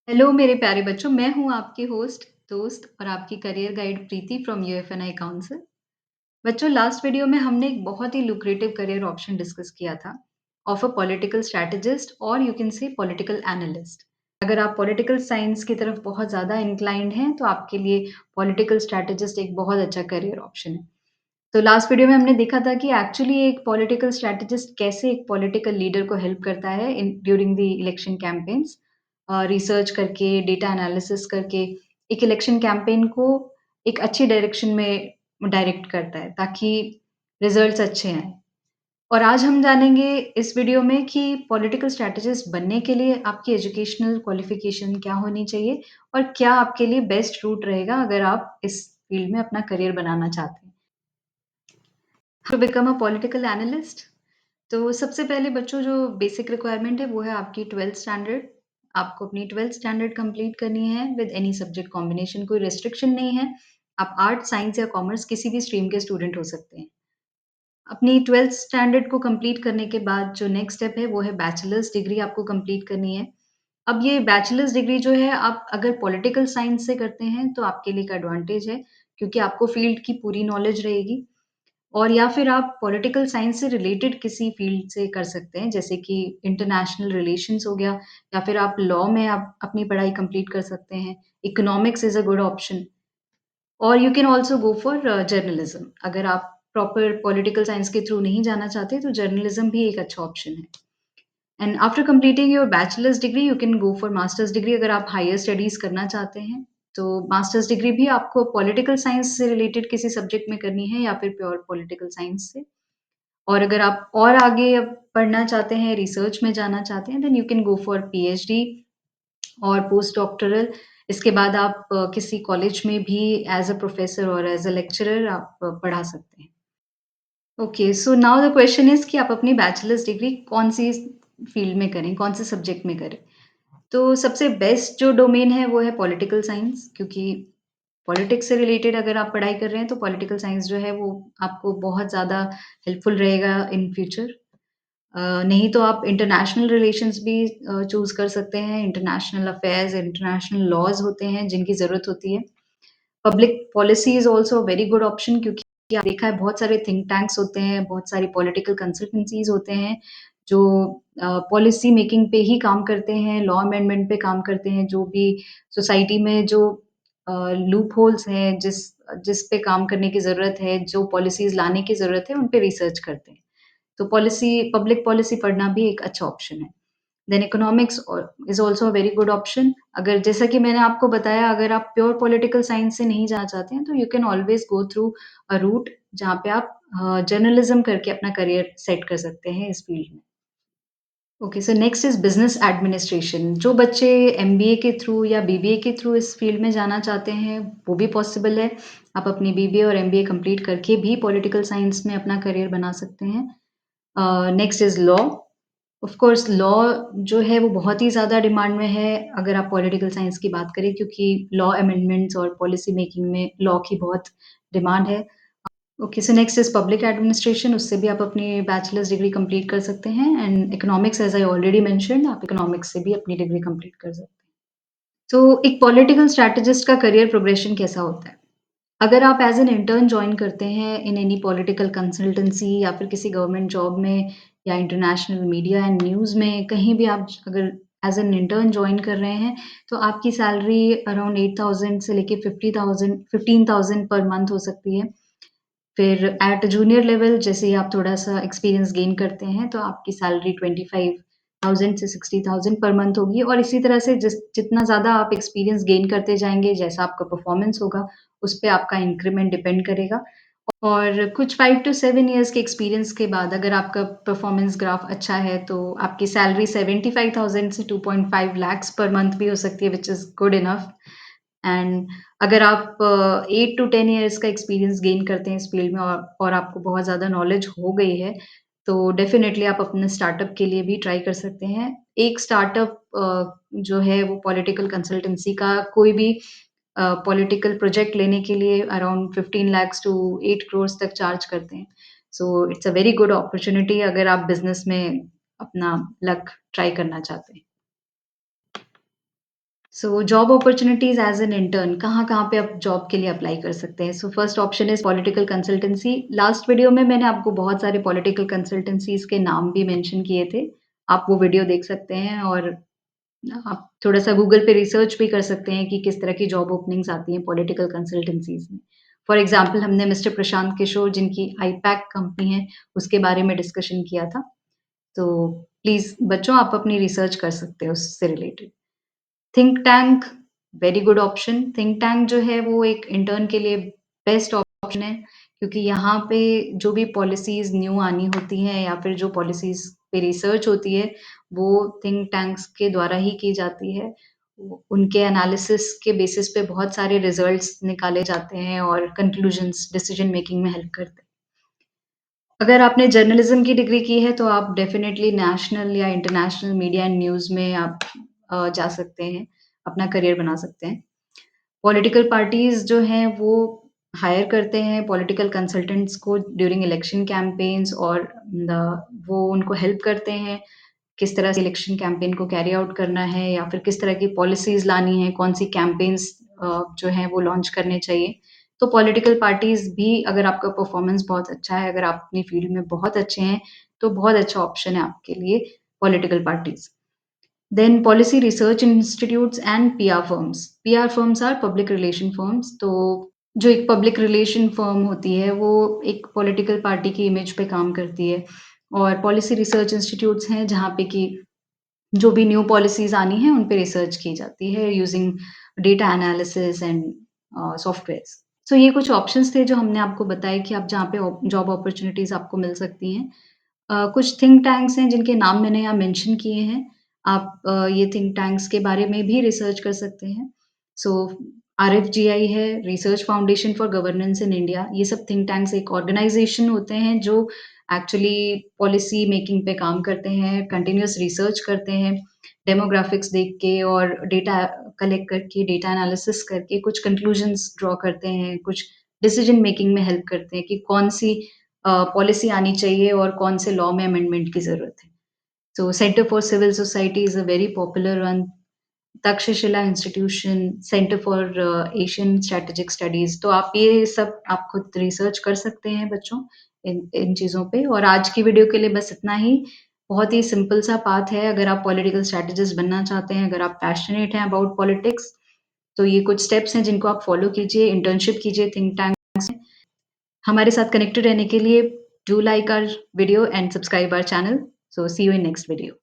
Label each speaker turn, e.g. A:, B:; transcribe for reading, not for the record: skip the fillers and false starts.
A: Hello मेरे प्यारे बच्चों, मैं हूँ आपकी होस्ट, दोस्त और आपकी career guide Preeti from UFNI council. बच्चों, लास्ट वीडियो में हमने एक बहुत ही लुक्रेटिव करियर ऑप्शन डिस्कस किया था ऑफ अ पॉलिटिकल स्ट्रैटेजिस्ट और you can say political analyst. अगर आप पॉलिटिकल साइंस की तरफ बहुत ज़्यादा इंक्लाइंड हैं, तो आपके लिए पॉलिटिकल स्ट्रैटेजिस्ट एक बहुत अच्छा करियर ऑप्शन है। तो लास्ट वीडियो में हमने देखा था कि एक्चुअली एक पॉलिटिकल स्ट्रैटेजिस्ट कैसे एक पॉलिटिकल लीडर को हेल्प करता है in during the election campaigns, research करके, डेटा एनालिसिस करके एक इलेक्शन कैंपेन को एक अच्छी डायरेक्शन में डायरेक्ट करता है ताकि रिजल्ट्स अच्छे आएँ। और आज हम जानेंगे इस वीडियो में कि पॉलिटिकल स्ट्रैटेजिस्ट बनने के लिए आपकी एजुकेशनल क्वालिफिकेशन क्या होनी चाहिए और क्या आपके लिए बेस्ट रूट रहेगा अगर आप इस फील्ड में अपना करियर बनाना चाहते हैं। To become a political analyst, तो सबसे पहले बच्चों जो बेसिक रिक्वायरमेंट है वो है आपकी 12th स्टैंडर्ड। आपको अपनी 12th स्टैंडर्ड कंप्लीट करनी है विद एनी सब्जेक्ट कॉम्बिनेशन, कोई रिस्ट्रिक्शन नहीं है। आप आर्ट, साइंस या कॉमर्स किसी भी स्ट्रीम के स्टूडेंट हो सकते हैं। अपनी 12th स्टैंडर्ड को कंप्लीट करने के बाद जो नेक्स्ट स्टेप है वो है बैचलर्स डिग्री आपको कंप्लीट करनी है। अब ये बैचलर्स डिग्री जो है आप अगर पॉलिटिकल साइंस से करते हैं तो आपके लिए एक एडवांटेज है क्योंकि आपको फील्ड की पूरी नॉलेज रहेगी। और या फिर आप पॉलिटिकल साइंस से रिलेटेड किसी फील्ड से कर सकते हैं, जैसे कि इंटरनेशनल रिलेशंस हो गया या फिर आप लॉ में आप अपनी पढ़ाई कंप्लीट कर सकते हैं। Economics is a good option और you can also go for journalism. अगर आप प्रॉपर पॉलिटिकल साइंस के थ्रू नहीं जाना चाहते, तो जर्नलिज़्म भी एक अच्छा ऑप्शन है। And after completing your bachelors degree, you can go for masters degree अगर आप हायर स्टडीज़ करना चाहते हैं। तो मास्टर्स डिग्री भी आपको पॉलिटिकल साइंस से रिलेटेड किसी सब्जेक्ट में करनी है या फिर प्योर पॉलिटिकल साइंस से। और अगर आप और आगे अब पढ़ना चाहते हैं, रिसर्च में जाना चाहते हैं, then you can go for PhD और पोस्ट डॉक्टोरल। इसके बाद आप किसी कॉलेज में भी एज़ अ प्रोफेसर और एज़ अ लेक्चरर आप पढ़ा सकते हैं। Okay, so now the question is कि आप अपनी बैचलर्स डिग्री कौन-सी फील्ड में करें, कौन-से सब्जेक्ट में करें? तो सबसे बेस्ट जो डोमेन है वो है पॉलिटिकल साइंस, क्योंकि पॉलिटिक्स से रिलेटेड अगर आप पढ़ाई कर रहे हैं तो पॉलिटिकल साइंस जो है वो आपको बहुत ज़्यादा हेल्पफुल रहेगा इन फ्यूचर। नहीं तो आप इंटरनेशनल रिलेशंस भी चूज़ कर सकते हैं। इंटरनेशनल अफेयर्स, इंटरनेशनल लॉज़ होते हैं जिनकी ज़रूरत होती है। Public policy is also a very good option, क्योंकि आप देखा है बहुत सारे थिंक टैंक्स होते हैं, बहुत सारी पॉलिटिकल कंसल्टेंसीज़ होते हैं जो पॉलिसी मेकिंग पे ही काम करते हैं, लॉ अमेंडमेंट पे काम करते हैं, जो भी सोसाइटी में जो लूप होल्स हैं, जिस जिस पे काम करने की ज़रूरत है, जो पॉलिसीज़ लाने की ज़रूरत है, उन पे रिसर्च करते हैं। तो पब्लिक पॉलिसी पढ़ना भी एक अच्छा ऑप्शन है। Then economics is also a very good option. अगर जैसा कि मैंने आपको बताया, अगर आप प्योर पॉलिटिकल साइंस से नहीं जाना चाहते हैं, तो you can always go through a route जहाँ पे आप जर्नलिज़्म करके अपना करियर सेट कर सकते हैं इस फील्ड में। Okay, so next is business administration. जो बच्चे एमबीए के थ्रू या बीबीए के थ्रू इस फील्ड में जाना चाहते हैं, वो भी पॉसिबल है। आप अपनी बीबीए और एमबीए कंप्लीट करके भी पॉलिटिकल साइंस में अपना करियर बना सकते हैं। Next is law. Of course law जो है वो बहुत ही ज़्यादा डिमांड में है अगर आप पॉलिटिकल साइंस की बात करें, क्योंकि लॉ अमेंडमेंट्स और पॉलिसी मेकिंग में लॉ की बहुत डिमांड है। Okay, so next is public administration. उससे भी आप अपनी बैचलर्स डिग्री कंप्लीट कर सकते हैं। And economics, as I already mentioned, आप इकोनॉमिक्स से भी अपनी डिग्री कंप्लीट कर सकते हैं। तो एक पॉलिटिकल स्ट्रैटेजिस्ट का करियर प्रोग्रेशन कैसा होता है? अगर आप एज़ एन इंटर्न जॉइन करते हैं इन एनी पॉलिटिकल कंसल्टेंसी या फिर किसी गवर्नमेंट जॉब में या इंटरनेशनल मीडिया एंड न्यूज़ में कहीं भी आप अगर एज़ एन इंटर्न जॉइन कर रहे हैं, तो आपकी सैलरी अराउंड 8,000 से लेके 50,000 15,000 पर मंथ हो सकती है। फिर एट जूनियर लेवल जैसे ही आप थोड़ा-सा एक्सपीरियंस गेन करते हैं, तो आपकी सैलरी 25,000 से 60,000 पर मंथ होगी और इसी तरह से जितना ज़्यादा आप एक्सपीरियंस गेन करते जाएँगे, जैसा आपका परफॉर्मेंस होगा, उस पे आपका इंक्रीमेंट डिपेंड करेगा। और कुछ 5 टू 7 इयर्स के एक्सपीरियंस के बाद अगर आपका परफॉर्मेंस ग्राफ अच्छा है, तो आपकी सैलरी 75,000 से 2.5 लैक्स पर मंथ भी हो सकती है, which is good enough. And अगर आप 8 टू 10 इयर्स का एक्सपीरियंस गेन करते हैं इस फील्ड में और आपको बहुत ज़्यादा नॉलेज हो गई है, तो डेफ़िनेटली आप अपने स्टार्टअप के लिए भी ट्राई कर सकते हैं। एक स्टार्टअप जो है वो पॉलिटिकल कंसल्टेंसी का कोई भी पॉलिटिकल प्रोजेक्ट लेने के लिए अराउंड 15 लैक्स टू 8 करोर्स तक चार्ज करते हैं। So it's a very good opportunity अगर आप बिज़नेस में अपना लक ट्राई करना चाहते हैं। So job opportunities as an intern कहाँ-कहाँ पे आप जॉब के लिए अप्लाई कर सकते हैं? So first option is political consultancy. Last video में मैंने आपको बहुत सारे पॉलिटिकल कंसल्टेंसीज़ के नाम भी मेंशन किए थे। आप वो वीडियो देख सकते हैं और आप थोड़ा-सा गूगल पे रिसर्च भी कर सकते हैं कि किस तरह की जॉब ओपनिंग्स आती हैं पॉलिटिकल कंसल्टेंसीज़ में। फॉर एग्ज़ाम्पल हमने मिस्टर प्रशांत किशोर जिनकी आईपैक कंपनी है, उसके बारे में डिस्कशन किया था। तो प्लीज़ बच्चों आप अपनी रिसर्च कर सकते हो उससे related. Think tank very good option. Think tank जो है वो एक इंटर्न के लिए बेस्ट ऑप्शन है क्योंकि यहाँ पे जो भी पॉलिसीज़ न्यू आनी होती हैं या फिर जो पॉलिसीज़ पे रिसर्च होती है, वो थिंक टैंक्स के द्वारा ही की जाती है। उनके एनालिसिस के बेसिस पे बहुत सारे रिज़ल्ट्स निकाले जाते हैं और कंक्लूजन्स डिसीजन मेकिंग में हेल्प करते हैं। अगर आपने जर्नलिज़्म की डिग्री की है तो आप डेफ़िनेटली नेशनल या इंटरनेशनल मीडिया एंड न्यूज़ में आप जा सकते हैं, अपना करियर बना सकते हैं। पॉलिटिकल पार्टीज़ जो हैं वो हायर करते हैं पॉलिटिकल कंसल्टेंट्स को ड्यूरिंग इलेक्शन कैम्पेन्स और द वो उनको हेल्प करते हैं, किस तरह से इलेक्शन कैम्पेन को कैरी आउट करना है या फिर किस तरह की पॉलिसीज़ लानी है, कौन-सी कैम्पेन्स जो हैं वो लॉन्च करने चाहिए। तो पॉलिटिकल पार्टीज़ भी अगर आपका परफ़ॉर्मेंस बहुत अच्छा है, अगर आप अपनी फ़ील्ड में बहुत अच्छे हैं, तो बहुत अच्छा ऑप्शन है आपके लिए political parties. Then policy research institutes and PR firms. PR firms are public relation firms. तो जो एक पब्लिक रिलेशन फर्म होती है, वो एक पॉलिटिकल पार्टी की इमेज पे काम करती है और पॉलिसी रिसर्च इंस्टीट्यूट्स हैं, जहाँ पे कि जो भी न्यू पॉलिसीज़ आनी है, उन पे रिसर्च की जाती है using data analysis and softwares. So ये कुछ ऑप्शंस थे जो हमने आपको बताए कि आप जहाँ पे जॉब अपॉर्च्युनिटीज़ आपको मिल सकती हैं। कुछ थिंक टैंक्स हैं जिनके नाम मैंने यहाँ मेंशन किए हैं। आप ये थिंक टैंक्स के बारे में भी रिसर्च कर सकते हैं। सो आरएफजीआई है, research foundation for governance in India. ये सब थिंक टैंक्स एक ऑर्गनाइज़ेशन होते हैं जो एक्चुअली पॉलिसी मेकिंग पे काम करते हैं, कंटीन्यूअस रिसर्च करते हैं, डेमोग्राफिक्स देख के और डेटा कलेक्ट करके, डेटा एनालिसिस करके कुछ कंक्लूजन्स ड्रॉ करते हैं, कुछ डिसीजन मेकिंग में हेल्प करते हैं कि कौन-सी पॉलिसी आनी चाहिए और कौन से लॉ में अमेंडमेंट की ज़रूरत है। So Center for Civil Society is a very popular one. Takshashila institution, centre for Asian strategic studies तो आप ये सब आप खुद रिसर्च कर सकते हैं बच्चों इन इन चीज़ों पे और आज की वीडियो के लिए बस इतना ही। बहुत ही सिंपल सा पाथ है अगर आप पॉलिटिकल स्ट्रैटेजिस्ट बनना चाहते हैं, अगर आप पैशनेट हैं अबाउट पॉलिटिक्स, तो ये कुछ स्टेप्स हैं जिनको आप फॉलो कीजिए, इंटर्नशिप कीजिए थिंक टैंक्स में। हमारे साथ कनेक्टेड रहने के लिए do like our video and subscribe our channel. So see you in next video.